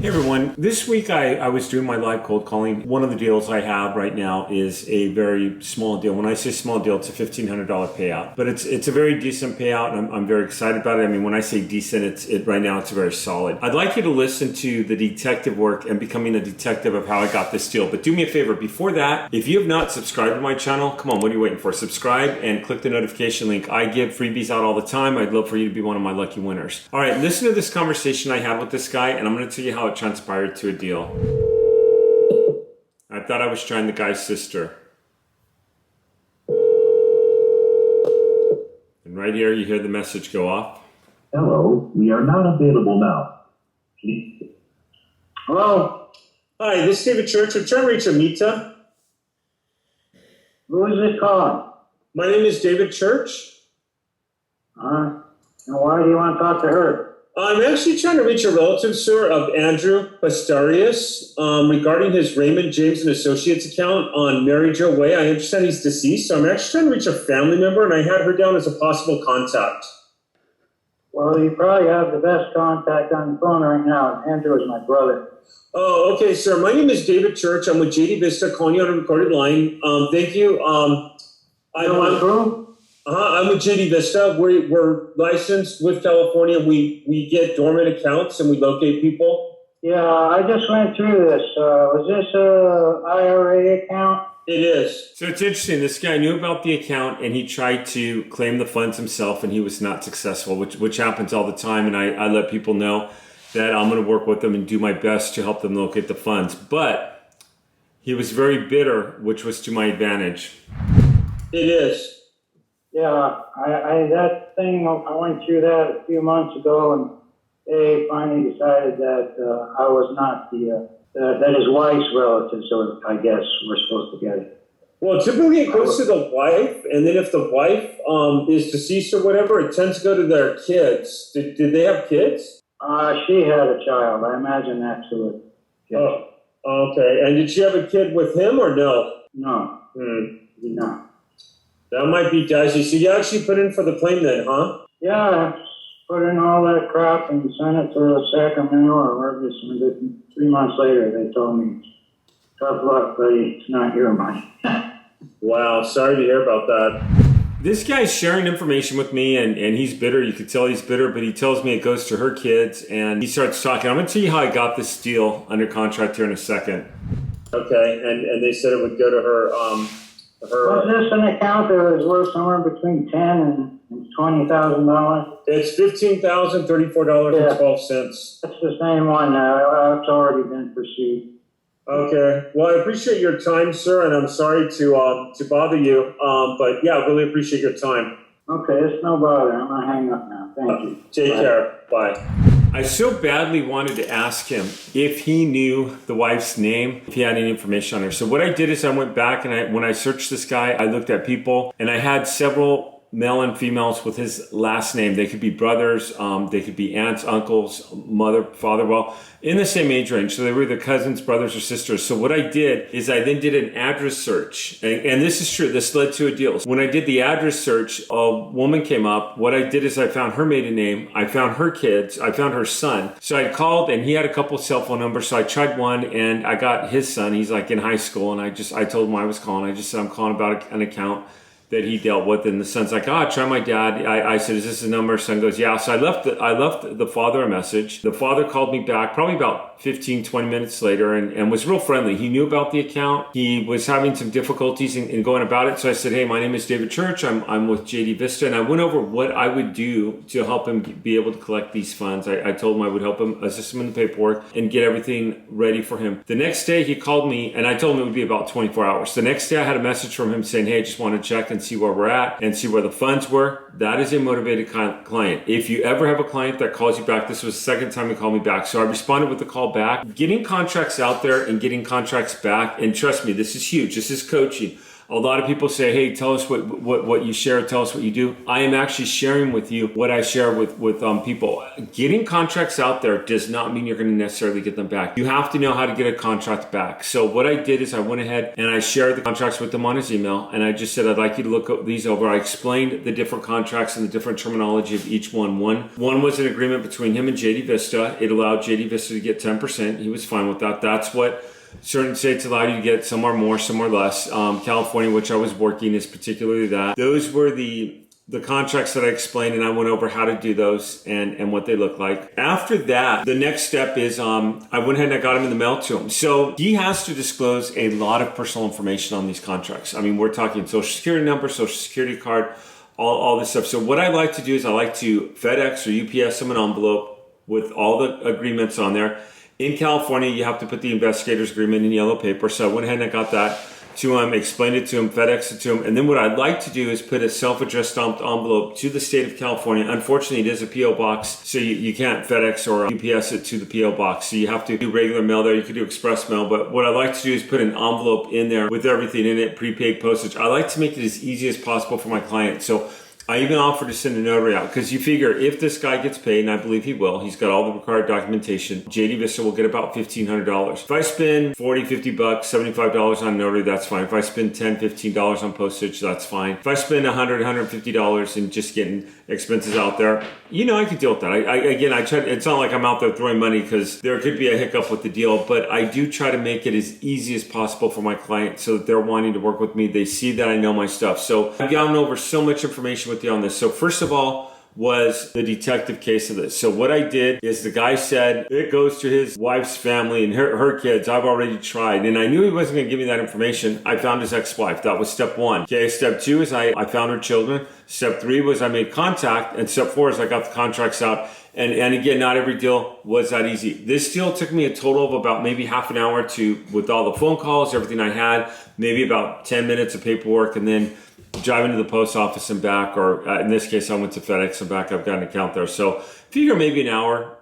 Hey everyone, this week I was doing my live cold calling. One of the deals I have right now is a very small deal. When I say small deal, it's a $1,500 payout, but it's a very decent payout, and I'm very excited about it. I mean, when I say decent, right now it's very solid. I'd like you to listen to the detective work and becoming a detective of how I got this deal. But do me a favor, before that, if you have not subscribed to my channel, come on, what are you waiting for? Subscribe and click the notification link. I give freebies out all the time. I'd love for you to be one of my lucky winners. All right, listen to this conversation I had with this guy, and I'm going to tell you how it transpired to a deal. I thought I was trying the guy's sister. And right here, you hear the message go off. Hello, we are not available now. Hello? Hi, this is David Church. I'm trying to reach Amita. Who is this calling? My name is David Church. And why do you want to talk to her? I'm actually trying to reach a relative, sir, of Andrew Pastarius regarding his Raymond James and Associates account on Mary Jo Way. I understand he's deceased, so I'm actually trying to reach a family member, and I had her down as a possible contact. Well, you probably have the best contact on the phone right now. Andrew is my brother. Oh, okay, sir. My name is David Church. I'm with JD Vista, calling you on a recorded line. Thank you. I'm with JD Vista. We're licensed with California. We get dormant accounts and we locate people. Yeah, I just went through this. Was this a IRA account? It is. So it's interesting. This guy knew about the account and he tried to claim the funds himself and he was not successful, which happens all the time. And I let people know that I'm going to work with them and do my best to help them locate the funds. But he was very bitter, which was to my advantage. It is. Yeah, that thing, I went through that a few months ago, and they finally decided that I was not that his wife's relative, so I guess we're supposed to get it. Well, typically it goes to the wife, and then if the wife is deceased or whatever, it tends to go to their kids. Did they have kids? She had a child. I imagine that's who it gets. Oh, okay. And did she have a kid with him or no? No. No. That might be dicey. So you actually put in for the claim then, huh? Yeah, I put in all that crap and sent it to Sacramento or wherever. 3 months later, they told me, tough luck, buddy, it's not your money. Wow, sorry to hear about that. This guy's sharing information with me, and he's bitter. You can tell he's bitter, but he tells me it goes to her kids, and he starts talking. I'm going to tell you how I got this deal under contract here in a second. Okay, and they said it would go to her... Was this an account that was worth somewhere between $10,000 and $20,000? It's $15,034.12. That's the same one. It's already been pursued. Okay. Well, I appreciate your time, sir, and I'm sorry to bother you. But yeah, I really appreciate your time. Okay, it's no bother. I'm gonna hang up now. Thank you. Take care. Bye. I so badly wanted to ask him if he knew the wife's name, if he had any information on her. So what I did is I went back and when I searched this guy, I looked at people and I had several male and females with his last name. They could be brothers, they could be aunts, uncles, mother, father, well, in the same age range. So they were either cousins, brothers, or sisters. So what I did is I then did an address search. And this is true, this led to a deal. When I did the address search, a woman came up. What I did is I found her maiden name, I found her kids, I found her son. So I called and he had a couple cell phone numbers. So I tried one and I got his son. He's like in high school. And I told him I was calling. I just said, I'm calling about an account that he dealt with, and the son's like, try my dad. I said, is this the number? Son goes, yeah. So I left the father a message. The father called me back probably about 15, 20 minutes later and was real friendly. He knew about the account. He was having some difficulties in going about it. So I said, hey, my name is David Church. I'm with JD Vista. And I went over what I would do to help him be able to collect these funds. I told him I would help him, assist him in the paperwork and get everything ready for him. The next day he called me and I told him it would be about 24 hours. The next day I had a message from him saying, hey, I just want to check and see where we're at and see where the funds were. That is a motivated client. If you ever have a client that calls you back, this was the second time he called me back. So I responded with the call back. Getting contracts out there and getting contracts back, and trust me, this is huge. This is coaching. A lot of people say, hey, tell us what you share, tell us what you do. I am actually sharing with you what I share with people. Getting contracts out there does not mean you're going to necessarily get them back. You have to know how to get a contract back. So what I did is I went ahead and I shared the contracts with them on his email, and I just said, I'd like you to look these over. I explained the different contracts and the different terminology of each one. One was an agreement between him and JD Vista. It allowed JD Vista to get 10%. He was fine with that. That's what certain states allow you to get, some are more, some are less. California, which I was working, is particularly that. Those were the contracts that I explained, and I went over how to do those and what they look like. After that, the next step is I went ahead and I got them in the mail to him. So he has to disclose a lot of personal information on these contracts. I mean, we're talking social security number, social security card, all this stuff. So what I like to do is I like to FedEx or UPS them an envelope with all the agreements on there. In California, you have to put the investigator's agreement in yellow paper. So I went ahead and I got that to him, explained it to him, FedEx it to him. And then what I'd like to do is put a self-addressed stamped envelope to the state of California. Unfortunately, it is a P.O. box, so you can't FedEx or UPS it to the P.O. box. So you have to do regular mail there. You could do express mail. But what I like to do is put an envelope in there with everything in it, prepaid postage. I like to make it as easy as possible for my client. So I even offered to send a notary out, because you figure if this guy gets paid, and I believe he will, he's got all the required documentation, JD Vista will get about $1,500. If I spend $40, $50, $75 on notary, that's fine. If I spend $10, $15 on postage, that's fine. If I spend $100, $150 in just getting expenses out there, I can deal with that. I try. It's not like I'm out there throwing money, because there could be a hiccup with the deal, but I do try to make it as easy as possible for my client so that they're wanting to work with me. They see that I know my stuff. So I've gone over so much information with you on this. So first of all was the detective case of this. So what I did is the guy said it goes to his wife's family and her kids. I've already tried, and I knew he wasn't going to give me that information. I found his ex-wife. That was step one. Okay, step two is I found her children. Step three was I made contact, and step four is I got the contracts out. And again, not every deal was that easy. This deal took me a total of about maybe half an hour with all the phone calls, everything I had, maybe about 10 minutes of paperwork, and then driving to the post office and back, or in this case, I went to FedEx and back. I've got an account there. So figure maybe an hour.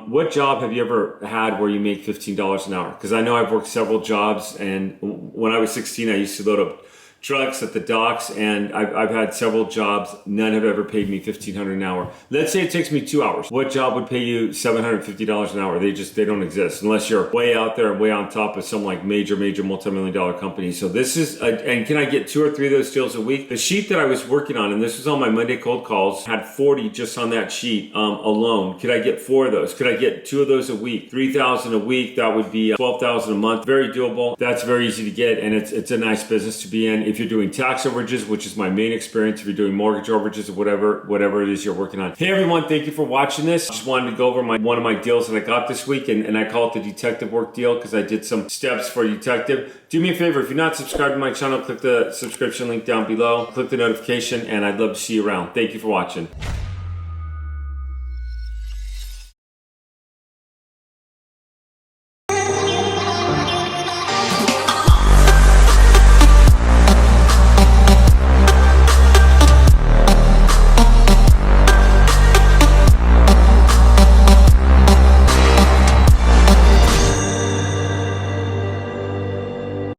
What job have you ever had where you make $15 an hour? Because I know I've worked several jobs, and when I was 16, I used to load up trucks at the docks, and I've had several jobs. None have ever paid me $1,500 an hour. Let's say it takes me 2 hours. What job would pay you $750 an hour? They don't exist unless you're way out there and way on top of some like major multi-million-dollar company. So this is, and can I get 2 or 3 of those deals a week? The sheet that I was working on, and this was on my Monday cold calls, had 40 just on that sheet alone. Could I get 4 of those? Could I get 2 of those a week? 3,000 a week. That would be 12,000 a month. Very doable. That's very easy to get, and it's a nice business to be in. If you're doing tax overages, which is my main experience, if you're doing mortgage overages or whatever it is you're working on. Hey everyone, thank you for watching this. Just wanted to go over one of my deals that I got this week, and I call it the detective work deal because I did some steps for detective. Do me a favor, if you're not subscribed to my channel, click the subscription link down below, click the notification, and I'd love to see you around. Thank you for watching.